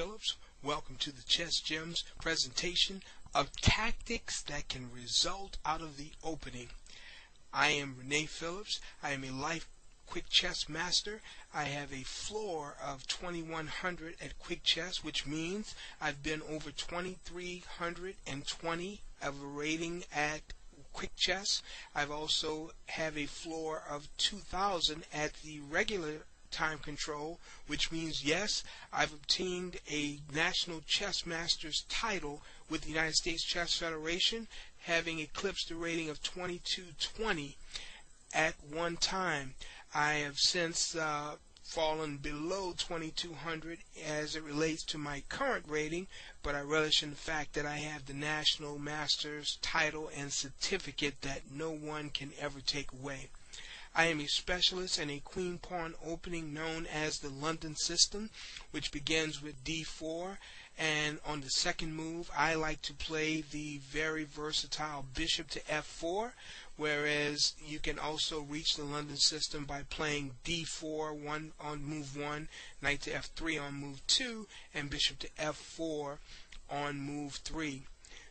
Phillips. Welcome to the Chess Gems presentation of tactics that can result out of the opening. I am Rene Phillips. I am a life quick chess master. I have a floor of 2100 at quick chess, which means I've been over 2320 of a rating at quick chess. I've also have a floor of 2000 at the regular time control, which means yes, I've obtained a National Chess Masters title with the United States Chess Federation, having eclipsed the rating of 2220 at one time. I have since fallen below 2200 as it relates to my current rating, but I relish in the fact that I have the National Masters title and certificate that no one can ever take away. I am a specialist in a queen pawn opening known as the London system, which begins with d4, and on the second move I like to play the very versatile bishop to f4, whereas you can also reach the London system by playing d4 on move 1, knight to f3 on move 2, and bishop to f4 on move 3.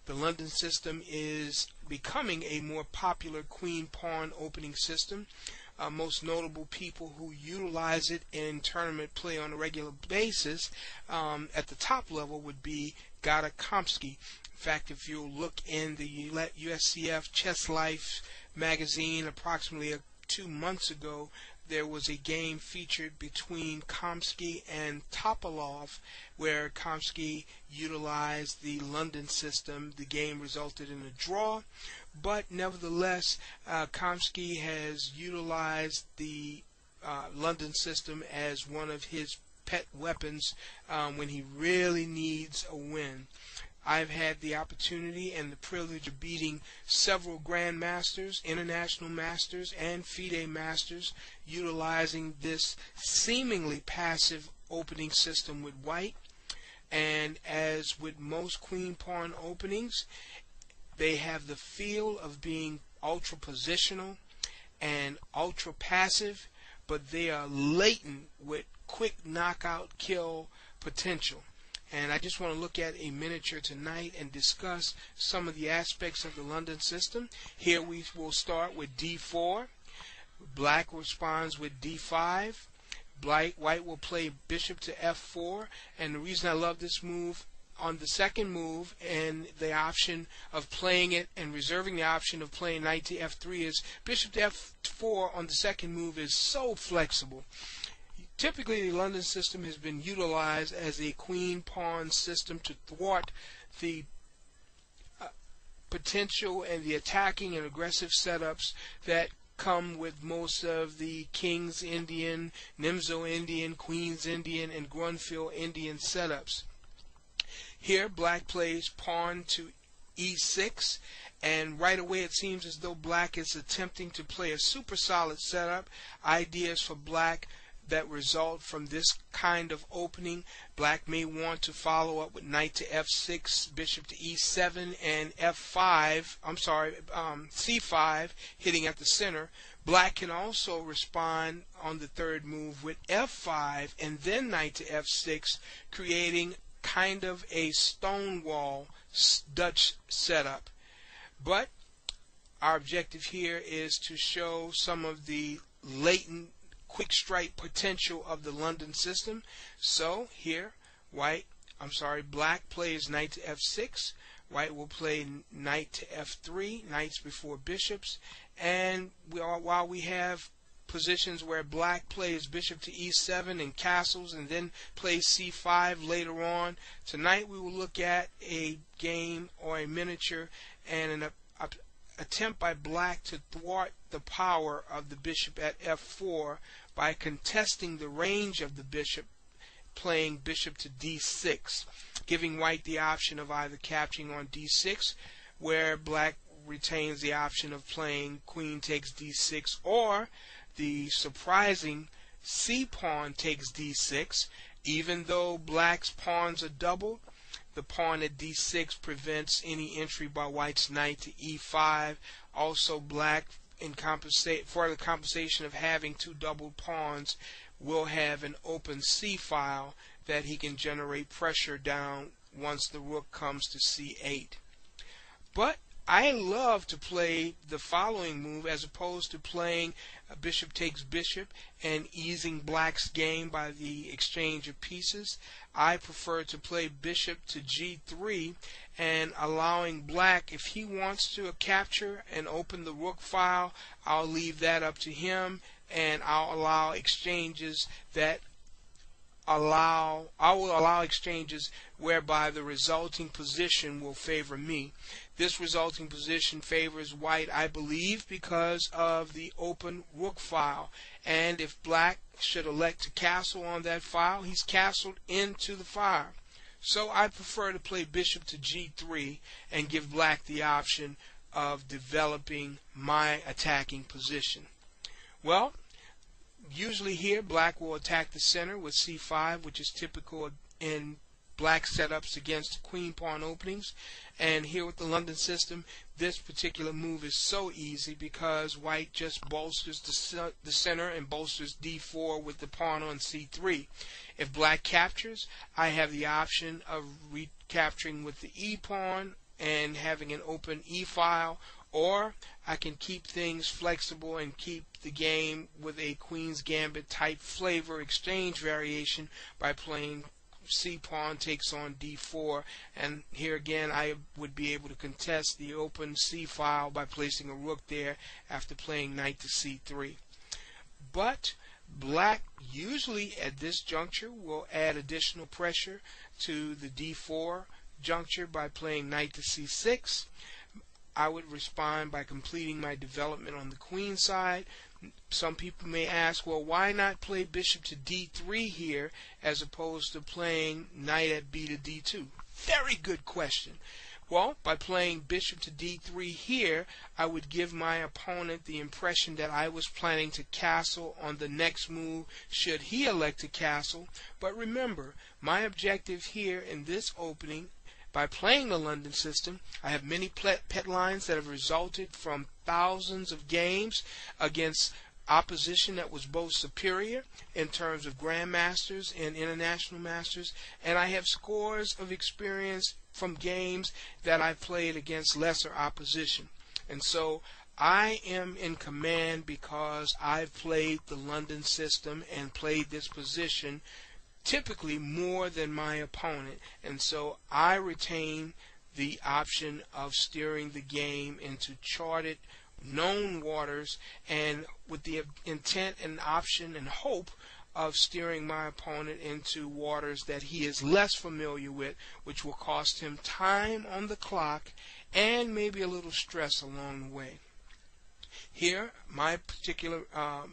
The London system is becoming a more popular queen pawn opening system. Most notable people who utilize it in tournament play on a regular basis at the top level would be Komsky. In fact, if you look in the USCF Chess Life magazine approximately 2 months ago, there was a game featured between Komsky and Topalov where Komsky utilized the London system. The game resulted in a draw, but nevertheless Komsky has utilized the London system as one of his pet weapons when he really needs a win. I've had the opportunity and the privilege of beating several grandmasters, international masters, and FIDE masters utilizing this seemingly passive opening system with white. And as with most queen pawn openings, they have the feel of being ultra positional and ultra passive, but they are latent with quick knockout kill potential. And I just want to look at a miniature tonight and discuss some of the aspects of the London system. Here we will start with d4. Black responds with d5. White will play bishop to f4. And the reason I love this move on the second move and the option of playing it and reserving the option of playing knight to f3 is bishop to f4 on the second move is so flexible. Typically, the London system has been utilized as a queen pawn system to thwart the potential and the attacking and aggressive setups that come with most of the King's Indian, Nimzo Indian, Queen's Indian, and Grunfeld Indian setups. Here, black plays pawn to e6, and right away it seems as though black is attempting to play a super solid setup. Ideas for black that result from this kind of opening: black may want to follow up with knight to f6, bishop to e7, and c5, hitting at the center. Black can also respond on the third move with f5 and then knight to f6, creating kind of a stonewall Dutch setup. But our objective here is to show some of the latent quick strike potential of the London system. So here, black plays knight to f6. White will play knight to f3, knights before bishops. And while we have positions where black plays bishop to e7 and castles and then plays c5 later on, tonight we will look at a game or a miniature and an attempt by black to thwart the power of the bishop at f4 by contesting the range of the bishop, playing bishop to d6, giving white the option of either capturing on d6, where black retains the option of playing queen takes d6, or the surprising c pawn takes d6. Even though black's pawns are doubled, the pawn at d6 prevents any entry by white's knight to e5. Also, black, for the compensation of having two doubled pawns, will have an open c file that he can generate pressure down once the rook comes to c8. But I love to play the following move as opposed to playing bishop takes bishop and easing black's game by the exchange of pieces. I prefer to play bishop to g3 and allowing black, if he wants to capture and open the rook file, I'll leave that up to him, and I'll allow exchanges that I will allow exchanges whereby the resulting position will favor me. This resulting position favors white, I believe, because of the open rook file. And if black should elect to castle on that file, he's castled into the file. So I prefer to play bishop to g3 and give black the option of developing my attacking position. Well, usually here black will attack the center with c5, which is typical in black setups against queen pawn openings. And here with the London system, this particular move is so easy because white just bolsters the center and bolsters d4 with the pawn on c3. If black captures, I have the option of recapturing with the e pawn and having an open e file, or I can keep things flexible and keep the game with a Queen's Gambit type flavor exchange variation by playing c pawn takes on d4, and here again I would be able to contest the open c file by placing a rook there after playing knight to c3. But black usually at this juncture will add additional pressure to the d4 juncture by playing knight to c6. I would respond by completing my development on the queen side. Some people may ask, well, why not play bishop to d3 here as opposed to playing knight at b to d2? Very good question. Well, by playing bishop to d3 here, I would give my opponent the impression that I was planning to castle on the next move should he elect to castle. But remember, my objective here in this opening, by playing the London system, I have many pet lines that have resulted from thousands of games against opposition that was both superior in terms of grandmasters and international masters, and I have scores of experience from games that I played against lesser opposition. And so I am in command because I've played the London system and played this position typically more than my opponent, and so I retain the option of steering the game into charted, known waters, and with the intent and option and hope of steering my opponent into waters that he is less familiar with, which will cost him time on the clock and maybe a little stress along the way. Here, my particular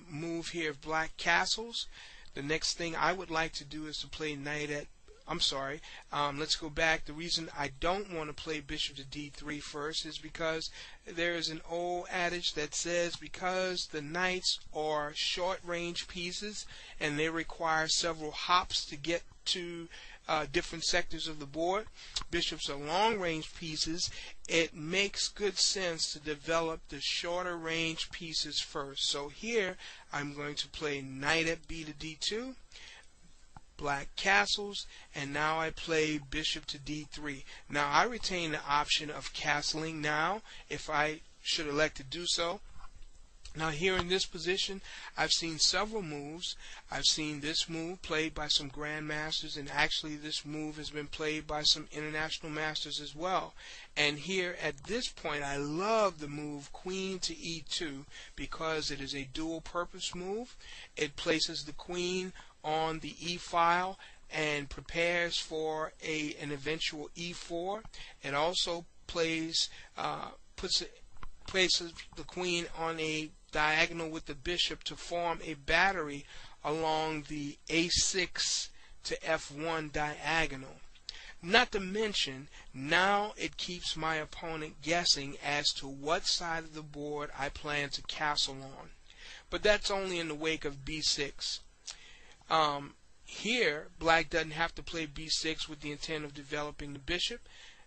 move here of black castles. The next thing I would like to do is to play knight at, let's go back. The reason I don't want to play bishop to d3 first is because there is an old adage that says because the knights are short range pieces and they require several hops to get to different sectors of the board, bishops are long range pieces. It makes good sense to develop the shorter range pieces first. So here I'm going to play knight at b to d2, black castles, and now I play bishop to d3. Now I retain the option of castling now if I should elect to do so. Now here in this position, I've seen several moves. I've seen this move played by some grandmasters, and actually this move has been played by some international masters as well. And here at this point, I love the move queen to e2 because it is a dual purpose move. It places the queen on the e file and prepares for an eventual e4. It also places the queen on a diagonal with the bishop to form a battery along the a6 to f1 diagonal. Not to mention, now it keeps my opponent guessing as to what side of the board I plan to castle on. But that's only in the wake of b6. Here, black doesn't have to play b6 with the intent of developing the bishop.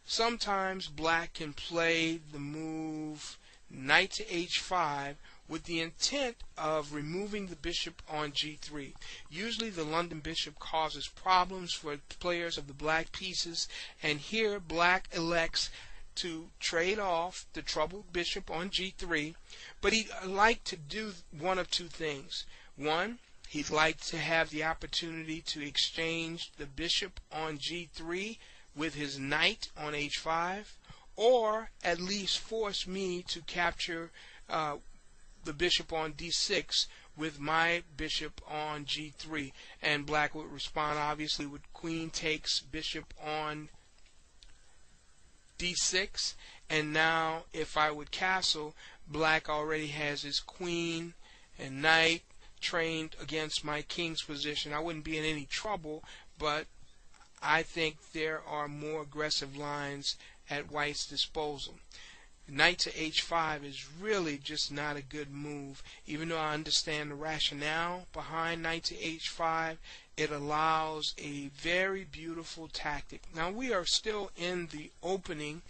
Sometimes black can play the move knight to h5 with the intent of removing the bishop on g3. Usually the London bishop causes problems for players of the black pieces, and here black elects to trade off the troubled bishop on g3, but he'd like to do one of two things. One, he'd like to have the opportunity to exchange the bishop on g3 with his knight on h5, or at least force me to capture the bishop on d6 with my bishop on g3. And black would respond obviously with queen takes bishop on d6, and now if I would castle, black already has his queen and knight trained against my king's position. I wouldn't be in any trouble, but I think there are more aggressive lines at white's disposal. Knight to h5 is really just not a good move. Even though I understand the rationale behind knight to h5, it allows a very beautiful tactic. Now we are still in the opening.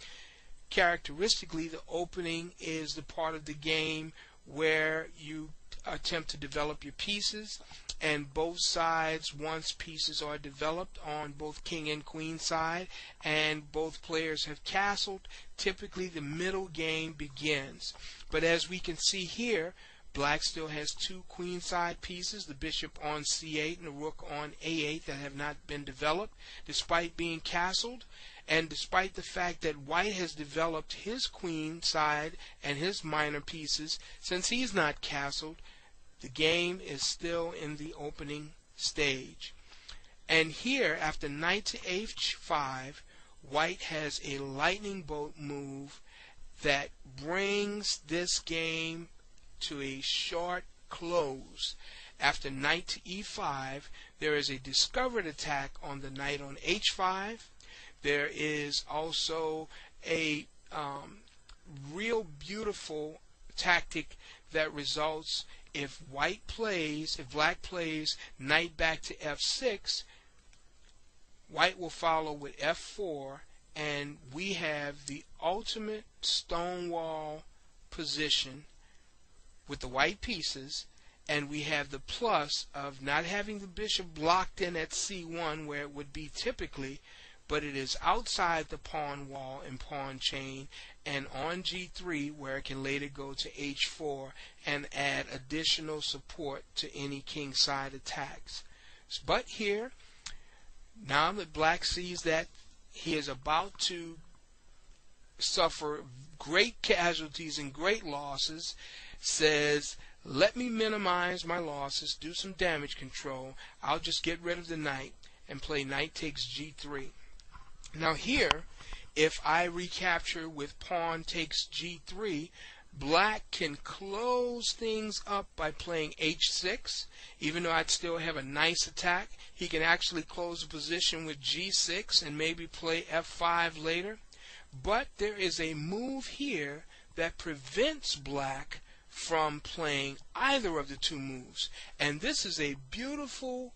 Characteristically, the opening is the part of the game where you attempt to develop your pieces, and both sides, once pieces are developed on both king and queen side and both players have castled, typically the middle game begins. But as we can see here, black still has two queen side pieces, the bishop on c8 and the rook on a8, that have not been developed despite being castled. And despite the fact that white has developed his queen side and his minor pieces, since he's not castled, the game is still in the opening stage. And here, after knight to h5, white has a lightning bolt move that brings this game to a short close. After knight to e5, there is a discovered attack on the knight on h5. There is also a real beautiful tactic that results if black plays knight back to f6, white will follow with f4, and we have the ultimate stonewall position with the white pieces, and we have the plus of not having the bishop blocked in at c1 where it would be typically, but it is outside the pawn wall and pawn chain, and on g3 where it can later go to h4 and add additional support to any king side attacks. But here, now that black sees that he is about to suffer great casualties and great losses, says, let me minimize my losses, do some damage control, I'll just get rid of the knight and play knight takes g3. Now here, if I recapture with pawn takes g3, black can close things up by playing h6. Even though I'd still have a nice attack, he can actually close the position with g6 and maybe play f5 later. But there is a move here that prevents black from playing either of the two moves. And this is a beautiful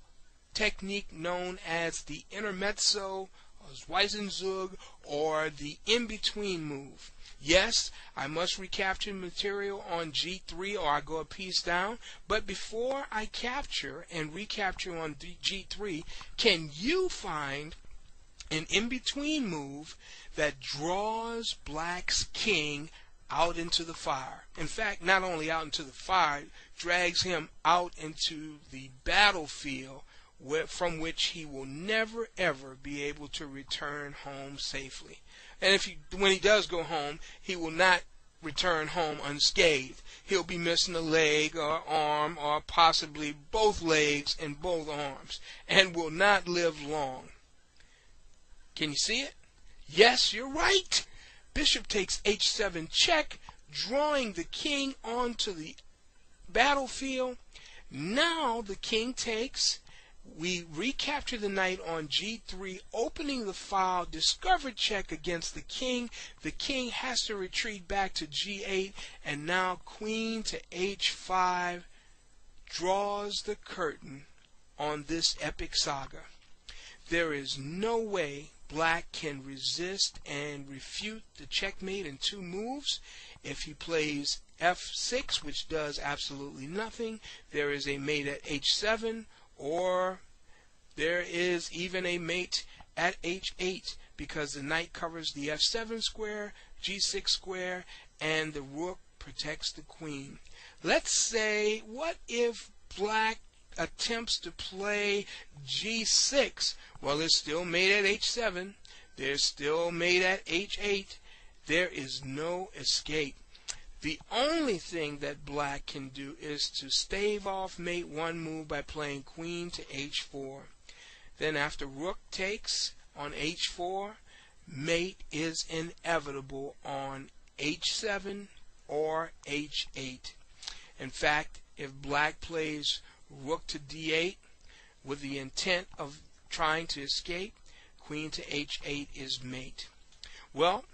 technique known as the intermezzo, Zweisenzug, or the in-between move. Yes, I must recapture material on g3 or I go a piece down, but before I capture and recapture on g3, can you find an in-between move that draws black's king out into the fire? In fact, not only out into the fire, drags him out into the battlefield, from which he will never ever be able to return home safely. And when he does go home, he will not return home unscathed. He'll be missing a leg or arm, or possibly both legs and both arms, and will not live long. Can you see it? Yes, you're right. Bishop takes h7 check, drawing the king onto the battlefield. Now the king takes. We recapture the knight on g3, opening the file, discovered check against the king. The king has to retreat back to g8, and now queen to h5 draws the curtain on this epic saga. There is no way black can resist and refute the checkmate in two moves. If he plays f6, which does absolutely nothing, there is a mate at h7, or there is even a mate at h8, because the knight covers the f7 square, g6 square, and the rook protects the queen. Let's say, what if black attempts to play g6? Well, there's still mate at h7. There's still mate at h8. There is no escape. The only thing that black can do is to stave off mate one move by playing queen to h4. Then after rook takes on h4, mate is inevitable on h7 or h8. In fact, if black plays rook to d8 with the intent of trying to escape, queen to h8 is mate. Well,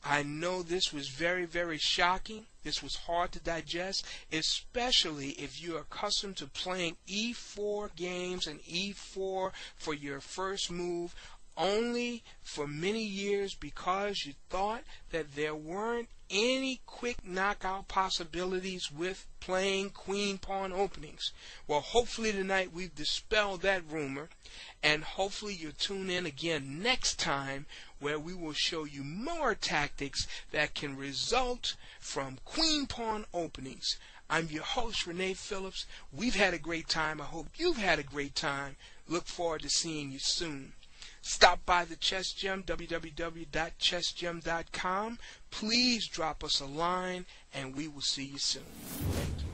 I know this was very, very shocking. This was hard to digest, especially if you're accustomed to playing e4 games and e4 for your first move only for many years because you thought that there weren't any quick knockout possibilities with playing queen pawn openings. Well, hopefully tonight we've dispelled that rumor, and hopefully you'll tune in again next time, where we will show you more tactics that can result from queen pawn openings. I'm your host, Rene Phillips. We've had a great time. I hope you've had a great time. Look forward to seeing you soon. Stop by the Chess Gem, www.chessgem.com. Please drop us a line, and we will see you soon. Thank you.